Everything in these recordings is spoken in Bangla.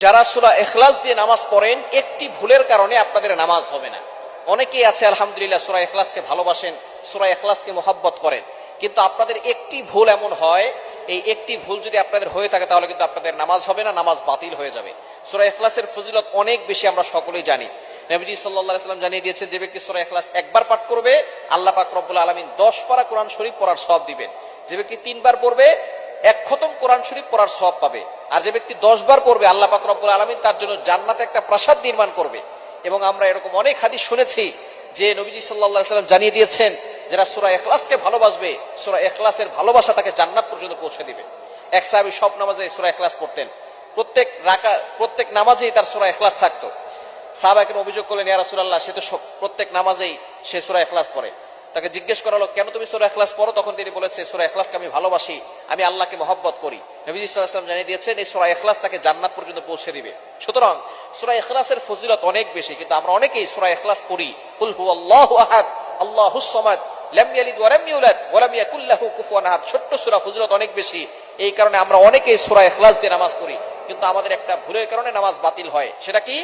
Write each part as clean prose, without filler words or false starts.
যারা সূরা ইখলাস দিয়ে নামাজ পড়েন একটি ভুলের কারণে আপনাদের নামাজ হবে না। অনেকেই আছে আলহামদুলিল্লাহ সূরা ইখলাসকে ভালোবাসেন, সূরা ইখলাসকে মোহাব্বত করেন, কিন্তু আপনাদের একটি ভুল এমন হয়, এই একটি ভুল যদি আপনাদের হয়ে থাকে তাহলে কিন্তু আপনাদের নামাজ হবে না, নামাজ বাতিল হয়ে যাবে। সূরা ইখলাসের ফজিলত অনেক বেশি, আমরা সকলেই জানি। নবীজি সাল্লাল্লাহু আলাইহি ওয়াসাল্লাম জানিয়ে দিয়েছেন, যে ব্যক্তি সূরা ইখলাস একবার পাঠ করবে আল্লাহ পাক রব্বুল আলামিন 10 পারা কোরআন শরীফ পড়ার সওয়াব দিবেন। যে ব্যক্তি 3 বার পড়বে 1 খতম কোরআন শরীফ পড়ার সওয়াব পাবে। আর যে ব্যক্তি 10 বার পড়বে আল্লাহ পাক রব্বুল আলামিন তার জন্য জান্নাতে একটা প্রাসাদ নির্মাণ করবে। এবং আমরা এরকম অনেক হাদিস শুনেছি যে নবীজি সাল্লাল্লাহু আলাইহি ওয়াসাল্লাম জানিয়ে দিয়েছেন, যারা সূরা ইখলাসকে ভালোবাসবে সূরা ইখলাসের ভালোবাসা তাকে জান্নাত পর্যন্ত পৌঁছে দিবে। এক সাহাবী সব নামাজে সূরা ইখলাস পড়তেন, প্রত্যেক নামাজেই তার সূরা ইখলাস থাকতো। সাহাবাকে অভিযোগ করলেন, ইয়া রাসূলুল্লাহ, সে তো প্রত্যেক নামাজেই সে সূরা ইখলাস পড়ে। তাকে জিজ্ঞেস করা হলো, কেন তুমি সূরা ইখলাস পড়ো? তখন তিনি বলেছে, সূরা ইখলাসকে আমি ভালোবাসি, আমি আল্লাহকে মহব্বত করি। নবীজি সাল্লাল্লাহু আলাইহি ওয়াসাল্লাম জানিয়ে দিয়েছেন, এই সূরা ইখলাস তাকে জান্নাত পর্যন্ত পৌঁছে দিবে। সুতরাং সূরা ইখলাসের ফজিলত অনেক বেশি, কিন্তু আমরা অনেকেই সূরা ইখলাস পড়ি, কুল হুয়াল্লাহু আহাদ আল্লাহুস সামাদ লাম ইয়ালিদ ওয়া লাম ইউলাদ ওয়া লাম ইয়াকুল লাহু কুফুয়ান আহাদ। ছোট্ট সূরা, ফজিলত অনেক বেশি। এই কারণে আমরা অনেকেই সূরা ইখলাস দিয়ে নামাজ পড়ি, কিন্তু আমাদের একটা ভুলের কারণে নামাজ বাতিল হয়। সেটা কি?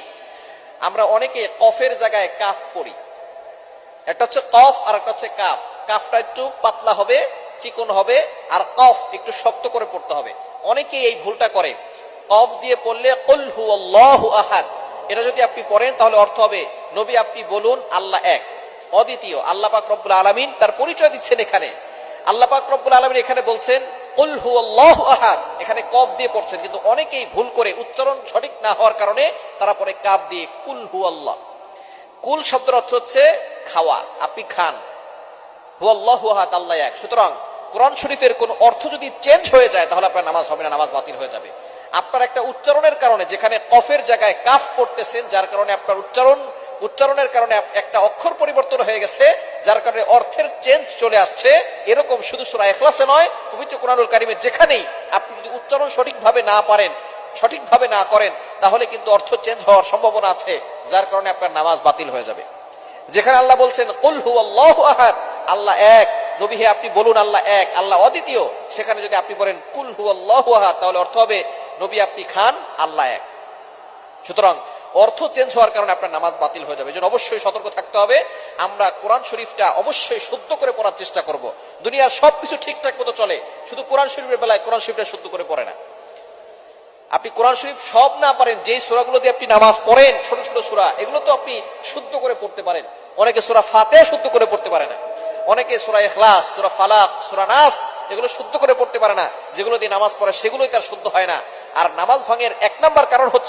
আমরা অনেকে কফের জায়গায় কাফ পড়ি। একটা হচ্ছে কফ আর একটা হচ্ছে কাফ। কাফটা একটু পাতলা হবে, চিকন হবে, আর কফ একটু শক্ত করে পড়তে হবে। অনেকে এই ভুলটা করে। কফ দিয়ে পড়লে কুল হুয়াল্লাহু আহাদ, এটা যদি আপনি পড়েন তাহলে অর্থ হবে, নবী আপনি বলুন আল্লাহ এক, অদ্বিতীয়। আল্লাহ পাক রব্বুল আলামিন তার পরিচয় দিচ্ছেন এখানে। আল্লাহ পাক রব্বুল আলামিন এখানে বলছেন কুল হুয়াল্লাহু আহাদ, এখানে কফ দিয়ে পড়ছেন। কিন্তু অনেকেই ভুল করে, উচ্চারণ সঠিক না হওয়ার কারণে তারা পরে কাফ দিয়ে কুল হুয়াল্লাহ। কুল শব্দের অর্থ হচ্ছে খাওয়া, আপনি খান। হুয়াল্লাহু আহাদ, আল্লাহ এক। সুতরাং কোরআন শরীফের কোন অর্থ যদি চেঞ্জ হয়ে যায় তাহলে আপনার নামাজ হবে না, নামাজ বাতিল হয়ে যাবে। আপনার একটা উচ্চারণের কারণে, যেখানে কফের জায়গায় কাফ পড়তেছেন, যার কারণে আপনার উচ্চারণের কারণে একটা অক্ষর পরিবর্তন হয়ে গেছে, যার কারণে অর্থের চেঞ্জ চলে আসছে। এরকম শুধু সূরা ইখলাসে নয়, পবিত্র কোরআনুল কারীমের যেখানেই আপনি যদি উচ্চারণ সঠিকভাবে না পারেন, সঠিকভাবে না করেন, তাহলে কিন্তু অর্থ চেঞ্জ হওয়ার সম্ভাবনা আছে, যার কারণে আপনার নামাজ বাতিল হয়ে যাবে। যেখানে আল্লাহ বলছেন কুল হুয়াল্লাহু আহাদ, আল্লাহ এক, নবী হে আপনি বলুন আল্লাহ এক, আল্লাহ অদ্বিতীয়, সেখানে যদি আপনি বলেন কুল হুয়াল্লাহু আহাদ তাহলে অর্থ হবে, নবী আপনি খান, আল্লাহ এক। সুতরাং অর্থ চেঞ্জ হওয়ার কারণে আপনার নামাজ বাতিল হয়ে যাবে। এজন্য অবশ্যই সতর্ক থাকতে হবে। আমরা কোরআন শরীফটা অবশ্যই শুদ্ধ করে পড়ার চেষ্টা করব। দুনিয়ার সবকিছু ঠিকঠাক মতো চলে, শুধু কোরআন শরীফের বেলায় কোরআন শরীফটা শুদ্ধ করে পড়ে না। আপনি কোরআন শরীফ সব না পারেন, যেই সূরাগুলো দিয়ে আপনি নামাজ পড়েন, ছোট ছোট সূরা, এগুলো তো আপনি শুদ্ধ করে পড়তে পারেন। অনেকে সূরা ফাতিহা শুদ্ধ করে পড়তে পারে না, অনেকে সূরা ইখলাস, সূরা ফালাক, সূরা নাস এগুলো শুদ্ধ করে পড়তে পারে না। যেগুলো দিয়ে নামাজ পড়ে সেগুলোই তার শুদ্ধ হয় না। আর নামাজ ভাঙের 1 নাম্বার কারণ হচ্ছে